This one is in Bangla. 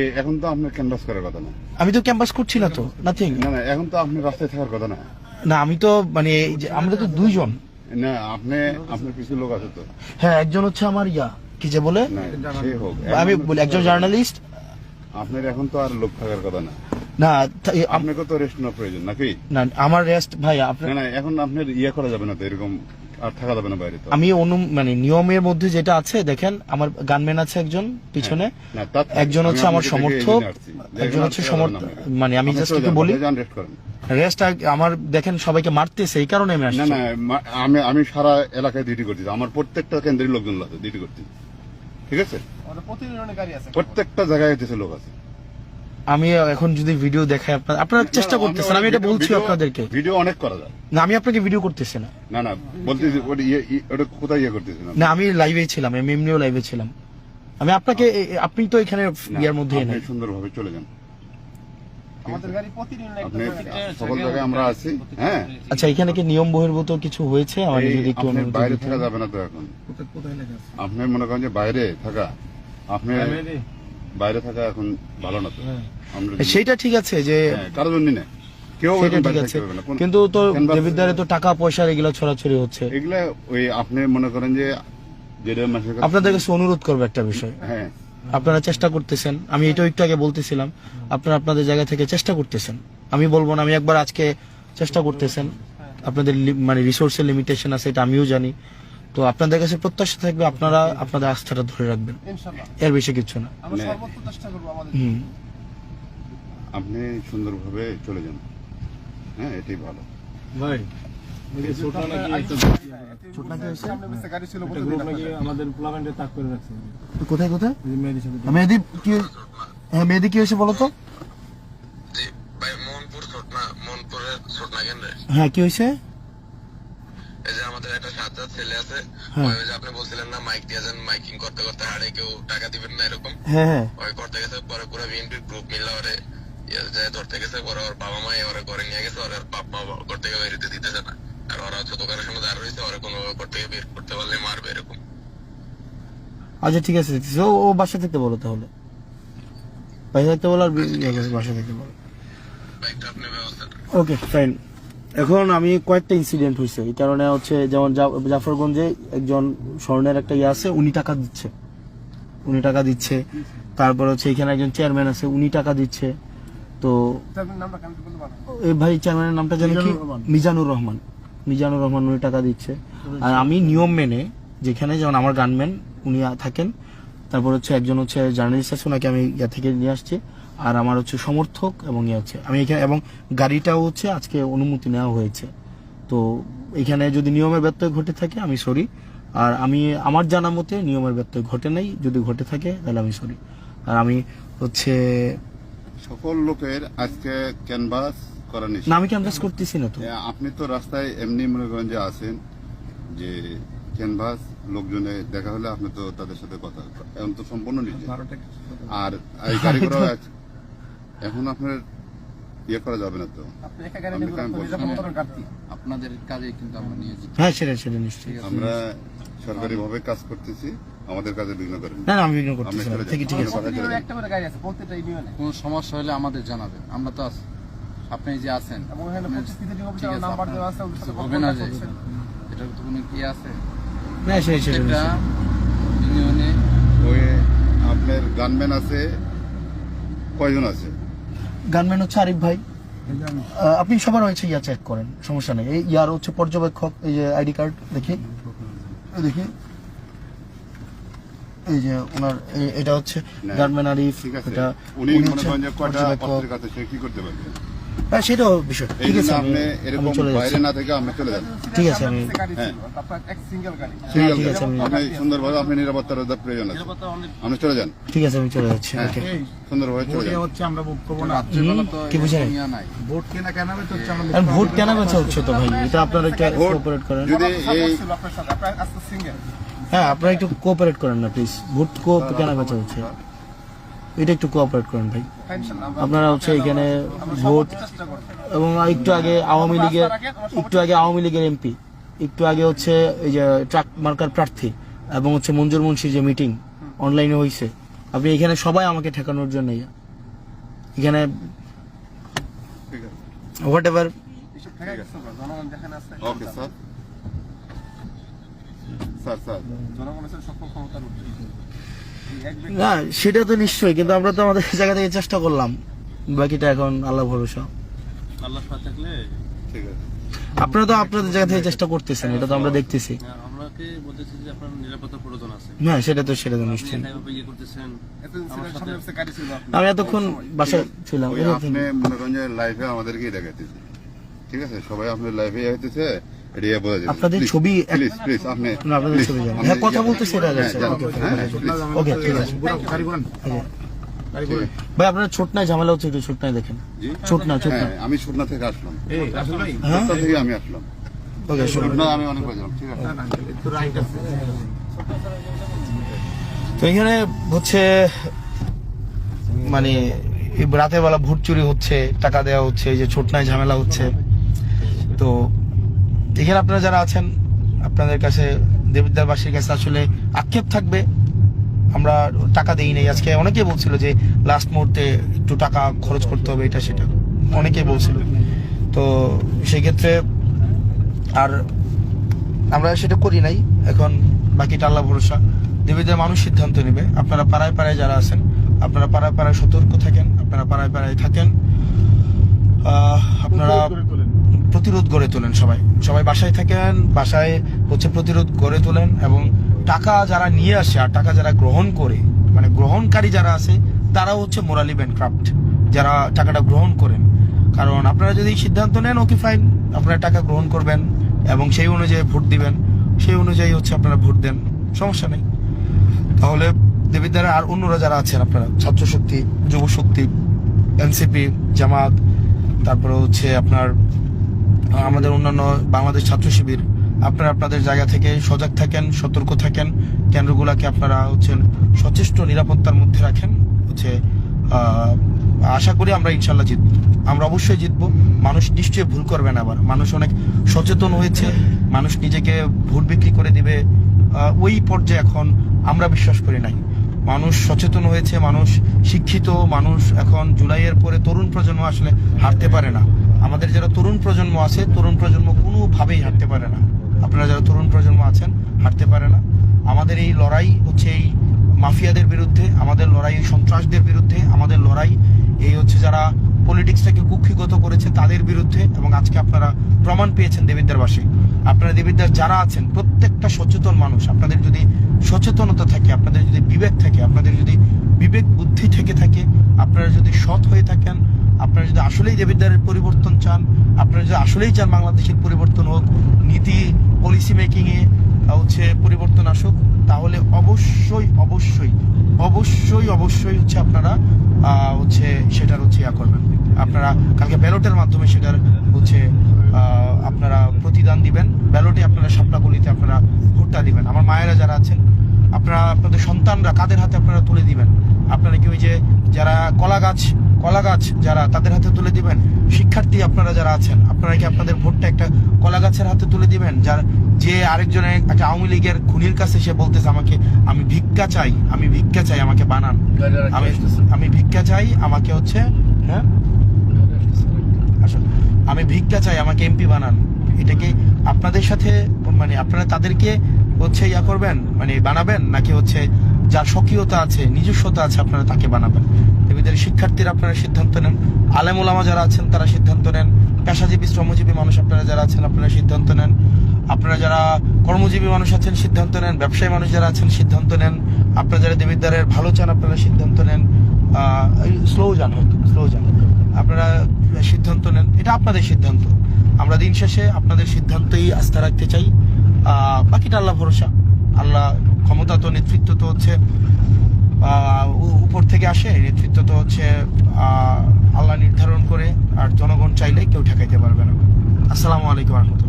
এখন তো আপনার ক্যানভাস করার কথা না। আমি তো ক্যাম্পাস করছি না তো, নাথিং। না না, এখন তো আপনি রাস্তায় থাকার কথা না। না আমি তো মানে আমরা তো দুইজন। না, আপনার কিছু লোক আছে তো। হ্যাঁ, একজন হচ্ছে আমার কি যে বলে, না সে হোক, আমি বলি একজন জার্নালিস্ট। আপনার এখন তো আর লোক থাকার কথা না। না আপনাকে তো রেস্ট নেওয়ার প্রয়োজন নাকি? না আমার রেস্ট ভাই আপনার। না এখন আপনার করা যাবে না তো, এরকম আর থাকা যাবে না বাইরে তো। আমি মানে নিয়মের মধ্যে যেটা আছে দেখেন, আমার গানম্যান আছে একজন পিছনে, একজন হচ্ছে আমার সমর্থক, একজন হচ্ছে মানে আমি জাস্ট একটু বলি রেস্ট আমার দেখেন সবাইকে মারতেছে, এই কারণে আমি আসছি। না আমি সারা এলাকায় ডিউটি করতেছি, আমার প্রত্যেকটা কেন্দ্রের লোকজন আছে ডিউটি করতেছি, ঠিক আছে? প্রত্যেকটা জায়গায় যেতে লোক আছে। আমি এখন যদি ভিডিও দেখাই আপনারা চেষ্টা করতেছেন, আমি এটা বলছি আপনাদেরকে। ভিডিও অনেক করা যায় না, আমি আপনাকে ভিডিও করতেছি না। না বলতেছি ওটা কোথায় করতেছি না, আমি লাইভে ছিলাম, আমি এমনিও লাইভে ছিলাম। আমি আপনাকে, আপনি তো এখানে ইয়ার মধ্যে নাই। সুন্দরভাবে চলে যান, আমাদের গাড়ি প্রতিদিন সকল জায়গায় আমরা আছি। হ্যাঁ আচ্ছা, এখানে কি নিয়ম বহির্ভূত কিছু হয়েছে? আমার যদি একটু বাইরে থাকা যাবে না তো এখন। আপনি মনে করেন যে বাইরে থাকা, আপনি বাইরে থাকা এখন ভালো না তো। সেটা ঠিক আছে যে কারোর জন্য না, কেউ ঠিক আছে, কিন্তু তো দেবিদ্বারে তো টাকা পয়সা এগুলো ছড়াছড়ি হচ্ছে। এগুলা ওই আপনি মনে করেন যে আপনাদের কাছে অনুরোধ করবো একটা বিষয়। হ্যাঁ, আপনারা চেষ্টা করতেছেন, আমি এটা একটু আগে বলতেছিলাম, আপনারা আপনাদের জায়গা থেকে চেষ্টা করতেছেন। আমি বলবো না, আমি একবার আজকে চেষ্টা করতেছেন। আপনাদের মানে রিসোর্সের লিমিটেশন আছে, এটা আমিও জানি। তো আপনাদের কাছে প্রত্যাশা থাকবে আপনারা আপনাদের আস্থাটা ধরে রাখবেন, এর বেশি কিছু না। আপনি সুন্দরভাবে চলে যান। হ্যাঁ, এটাই ভালো ভাই। কোথায় মেহেদি কি হয়েছে বলো তো? হ্যাঁ, কি হয়েছে? এই যে আমাদের একটা সাতটা ছেলে আছে, ওই যে আপনি বলছিলেন না মাইক দিয়ে যান, মাইকিং করতে করতে হাড়ে কেউ টাকা দিবেন না এরকম। হ্যাঁ ওই করতে গেছে, পরে পুরো বিএনপির গ্রুপ মিলে ওরে যায় ধরতে গেছে, পরে ওর বাবা মা ওরে ঘরে নিয়ে গেছে, ওর বাপ মা করতে গিয়ে বেরোতে দিতেছে না। আর ওরা হচ্ছে দোকানের সামনে দাঁড় রয়েছে, ওরা কোনো করতে গিয়ে বের করতে পারলে মারবে এরকম। আচ্ছা ঠিক আছে, ও বাসা থেকে বলো, তাহলে বাসা থাকতে বলো, আর বাসা থেকে বলো। বাইকটা আপনি ব্যবস্থা। Okay fine. এখন আমি কয়েকটা ইনসিডেন্ট হয়েছে, এই কারণে হচ্ছে যেমন জাফরগঞ্জে একজন স্বর্ণের একটা আছে, উনি টাকা দিচ্ছে। তারপর হচ্ছে এখানে একজন চেয়ারম্যান আছে, উনি টাকা দিচ্ছে। তো এই ভাই চেয়ারম্যানের নামটা জানি কি, মিজানুর রহমান, উনি টাকা দিচ্ছে। আর আমি নিয়ম মেনে, যেখানে যেমন আমার গানম্যান উনি থাকেন, তারপর হচ্ছে একজন হচ্ছে জার্নালিস্ট আছে, ওনাকে আমি থেকে নিয়ে আসছি। আর আমার হচ্ছে সমর্থক এবং হচ্ছে আমি এখানে, এবং গাড়িটাও হচ্ছে আজকে অনুমতি নেওয়া হয়েছে। তো এখানে যদি নিয়মের ব্যত্যয় ঘটে থাকে আমি সরি। আর আমি আমার জানা মতে নিয়মের ব্যত্যয় ঘটে নাই, যদি ঘটে থাকে তাহলে আমি সরি। আর আমি হচ্ছে সকল লোকের আজকে ক্যানভাস করা নিষেধ। না, আমি ক্যানভাস করতেছি না তো। আপনি তো রাস্তায় এমনি মনে করেন যে আছেন, যে ক্যানভাস লোকজনে দেখা হলে আপনি তো তাদের সাথে কথা, এখন তো সম্পূর্ণ নিজে। আর এই গাড়ি করা এখন আপনার করা যাবে না তো। আপনাদের কাজে কিন্তু আমরা নিয়েছি। হ্যাঁ, সেটা নিশ্চয়ই আমরা সরকারি ভাবে কাজ করতেছি, আমাদের কাজে বিঘ্ন করেন না। আমি বিঘ্ন করতেছি না, ঠিক আছে। কোনো সমস্যা হলে আমাদের জানাবেন, আমরা তো আছি, আপনি যে আছেন হবে না যে এটা তো কোনো কি আছে না। সেটা ইউনিয়নে ওই আপনার গানম্যান আছে কয়জন আছে? গানম্যান হচ্ছে আরিফ ভাই। আপনি সবার হয়েছে চেক করেন, সমস্যা নেই। এই ইয়ার হচ্ছে পর্যবেক্ষক, এই যে আইডি কার্ড দেখি, এই যে ওনার, এটা হচ্ছে গানম্যান আরিফ। এটা উনি মনে করেন যে কয়টা পত্রিকা আছে, সে কি করতে পারবে? হ্যাঁ, সেটাও বিষয়। ঠিক আছে, আপনি এরকম বাইরে না থেকে আপনি চলে যান। ঠিক আছে, আমি আপনি সুন্দরভাবে, আপনি নিরাপত্তার প্রয়োজন আছে, আপনি চলে যান। ঠিক আছে, আমি চলে যাচ্ছি। ওকে, সুন্দরভাবে চলে যান। আমরা বুক করবো না, কি বুঝেন? ভোট কেনা কেন হচ্ছে, ভোট কেনা বেচা হচ্ছে তো ভাই, এটা আপনারা একটু কোঅপারেট করেন। যদি হ্যাঁ, আপনারা একটু কোঅপারেট করেন না প্লিজ। ভোট কেনা বেচা হচ্ছে, এটা একটু কোঅপারেট করেন ভাই। আপনারা হচ্ছে এখানে ভোট, এবং একটু আগে আওয়ামী লীগের এমপি, একটু আগে হচ্ছে এই যে ট্রাক মার্কার প্রার্থী, এবং হচ্ছে মঞ্জুর মুন্সির যে মিটিং অনলাইনে হয়েছে, আপনি এখানে সবাই আমাকে ঠেকানোর জন্য এখানে ঠিক আছে, what ever. Okay sir. Sir না সেটা তো নিশ্চয়ই, কিন্তু আমরা তো আমাদের জায়গা থেকে চেষ্টা করলাম, বাকিটা এখন আল্লাহ ভরসা। আল্লাহ পাক থাকলে ঠিক আছে। আপনারা তো আপনাদের জায়গা থেকে চেষ্টা করতেছেন, এটা তো আমরা দেখতেছি। আমাকে বলতেছি যে আপনার নিরাপত্তা প্রয়োজন আছে। হ্যাঁ সেটা তো নিশ্চয়ই। এইভাবে ইয়ে করতেছেন আমি এতক্ষণ বাসায় ছিলাম। ওই আপনি মনে করেন যে লাইভে আমাদেরকে দেখাইতেছে, ঠিক আছে, সবাই আপনার লাইভে আইতেছে, এটা বোঝা যায়। আপনাদের ছবি প্লিজ প্লিজ আপনি না, আপনাদের ছবি জানেন। হ্যাঁ কথা বলতে সেটা যাচ্ছে। ওকে ঠিক আছে ভাই, আপনার ছোট নাই ঝামেলা হচ্ছে, একটু ছোট নাই দেখেন। জি ছোট না হ্যাঁ, আমি সুটনা থেকে আসলাম, হ্যাঁ সুটনা থেকে আমি আসলাম। ওকে সুটনা আমি অনেক বাজলাম, ঠিক আছে। তো এখানে হচ্ছে মানে এই রাতের বেলা ভোট চুরি হচ্ছে, টাকা দেওয়া হচ্ছে, এই যে ছোটনায় ঝামেলা হচ্ছে। তো এখানে আপনারা যারা আছেন, আপনাদের কাছে দেবিদ্বারবাসীর কাছে আসলে আক্ষেপ থাকবে, আমরা টাকা দেই নাই। আজকে অনেকেই বলছিল যে লাস্ট মুহূর্তে একটু টাকা খরচ করতে হবে, এটা সেটা অনেকেই বলছিল। তো সেই ক্ষেত্রে আর আমরা সেটা করি নাই। এখন বাকিটা আল্লাহ ভরসা, দেবীদের মানুষ সিদ্ধান্ত নেবে। আপনারা পাড়ায় পাড়ায় যারা আছেন, আপনারা পাড়ায় পাড়ায় সতর্ক থাকেন, আপনারা পাড়ায় পাড়ায় থাকেন, আপনারা প্রতিরোধ গড়ে তোলেন। সবাই বাসায় থাকেন, বাসায় হচ্ছে প্রতিরোধ গড়ে তোলেন। এবং টাকা যারা নিয়ে আসে আর টাকা যারা গ্রহণ করে, মানে গ্রহণকারী যারা আছে, তারাও হচ্ছে মোরালি ব্যানক্রাফট, যারা টাকাটা গ্রহণ করেন। কারণ আপনারা যদি সিদ্ধান্ত নেন, ওকে ফাইন, আপনারা টাকা গ্রহণ করবেন এবং সেই অনুযায়ী ভোট দিবেন, সেই অনুযায়ী হচ্ছে আপনারা ভোট দেন, সমস্যা নেই। তাহলে দেবিদ্বারে আর অন্যরা যারা আছেন, আপনারা ছাত্র শক্তি, যুব শক্তি, এনসিপি, জামাত, তারপরে হচ্ছে আপনার আমাদের অন্যান্য বাংলাদেশ ছাত্র শিবির, আপনারা আপনাদের জায়গা থেকে সজাগ থাকেন, সতর্ক থাকেন, কেন্দ্রগুলোকে আপনারা হচ্ছে সচেষ্ট নিরাপত্তার মধ্যে রাখেন। হচ্ছে আশা করি আমরা ইনশাল্লাহ জিতবো, আমরা অবশ্যই জিতবো। মানুষ নিশ্চয়ই ভুল করবে না, আবার মানুষ অনেক সচেতন হয়েছে, মানুষ নিজেকে ভোট বিক্রি করে দিবে ওই পর্যায়ে এখন আমরা বিশ্বাস করি নাই। মানুষ সচেতন হয়েছে, মানুষ শিক্ষিত, মানুষ এখন জুলাইয়ের পরে তরুণ প্রজন্ম আসলে হারতে পারে না। আমাদের যারা তরুণ প্রজন্ম আছে, তরুণ প্রজন্ম কোনোভাবেই হারতে পারে না। আপনারা যারা তরুণ প্রজন্ম আছেন, হারতে পারে না। আমাদের এই লড়াই হচ্ছে এই মাফিয়াদের বিরুদ্ধে, আমাদের লড়াই এই সন্ত্রাসদের বিরুদ্ধে, আমাদের লড়াই এই হচ্ছে যারা পলিটিক্সটাকে কুক্ষিগত করেছে তাদের বিরুদ্ধে। এবং আজকে আপনারা প্রমাণ পেয়েছেন দেবিদ্বারবাসী, আপনারা দেবিদ্বার যারা আছেন প্রত্যেকটা সচেতন মানুষ। আপনাদের যদি সচেতনতা থাকে, আপনাদের যদি বিবেক থাকে, আপনাদের যদি বিবেক বুদ্ধি থেকে থাকে, আপনারা যদি সৎ হয়ে থাকেন, আপনারা যদি আসলেই দেবিদ্বারের পরিবর্তন চান, আপনারা যদি আসলেই চান বাংলাদেশের পরিবর্তন হোক, নীতি পলিসি মেকিংয়ে হচ্ছে পরিবর্তন আসুক, তাহলে অবশ্যই অবশ্যই অবশ্যই অবশ্যই হচ্ছে আপনারা হচ্ছে সেটার হচ্ছে ইয়া করবেন। আপনারা কালকে ব্যালটের মাধ্যমে সেটার হচ্ছে আপনারা প্রতিদান দিবেন। ব্যালটে আপনারা শাপলাকলিতে আপনারা ভোটটা দিবেন। আমার মায়েরা যারা আছেন, আপনারা আপনাদের সন্তানরা কাদের হাতে আপনারা তুলে দিবেন? আপনারা কি ওই যে যারা কলা গাছ যারা, তাদের হাতে তুলে দিবেন? শিক্ষার্থী আপনারা যারা আছেন, আপনারা কি আপনাদের ভোটটা একটা কলা গাছের হাতে তুলে দিবেন? যার যে আরেকজনের একটা আওয়ামী লীগের খুনির কাছে সে বলতেছে আমাকে আমি ভিক্ষা চাই আমাকে বানান, আমি ভিক্ষা চাই আমাকে হচ্ছে হ্যাঁ আসলে আমি ভিক্ষা চাই আমাকে এমপি বানান। এটা কি আপনাদের সাথে মানে আপনারা তাদেরকে হচ্ছে ইয়া করবেন, মানে বানাবেন, নাকি হচ্ছে যার স্বকীয়তা আছে, নিজস্বতা আছে, আপনারা তাকে বানাবেন? এদের শিক্ষার্থীরা আপনারা সিদ্ধান্ত নেন, আলেম ওলামা যারা আছেন তারা সিদ্ধান্ত নেন, পেশাজীবী শ্রমজীবী মানুষ আপনারা যারা আছেন আপনারা সিদ্ধান্ত নেন, আপনারা যারা কর্মজীবী মানুষ আছেন সিদ্ধান্ত নেন, ব্যবসায়ী মানুষ যারা আছেন সিদ্ধান্ত নেন, আপনারা যারা দেবিদ্বারের ভালো চান আপনারা সিদ্ধান্ত নেন, স্লো যান, আপনারা সিদ্ধান্ত নেন, এটা আপনাদের সিদ্ধান্ত। আমরা দিন শেষে আপনাদের সিদ্ধান্তেই আস্থা রাখতে চাই। বাকিটা আল্লাহ ভরসা, আল্লাহ ক্ষমতা তো, নেতৃত্ব তো হচ্ছে উপর থেকে আসে, নেতৃত্ব তো হচ্ছে আল্লাহ নির্ধারণ করে, আর জনগণ চাইলে কেউ ঠেকাইতে পারবে না। আসসালামু আলাইকুম রহমতুল্লাহ।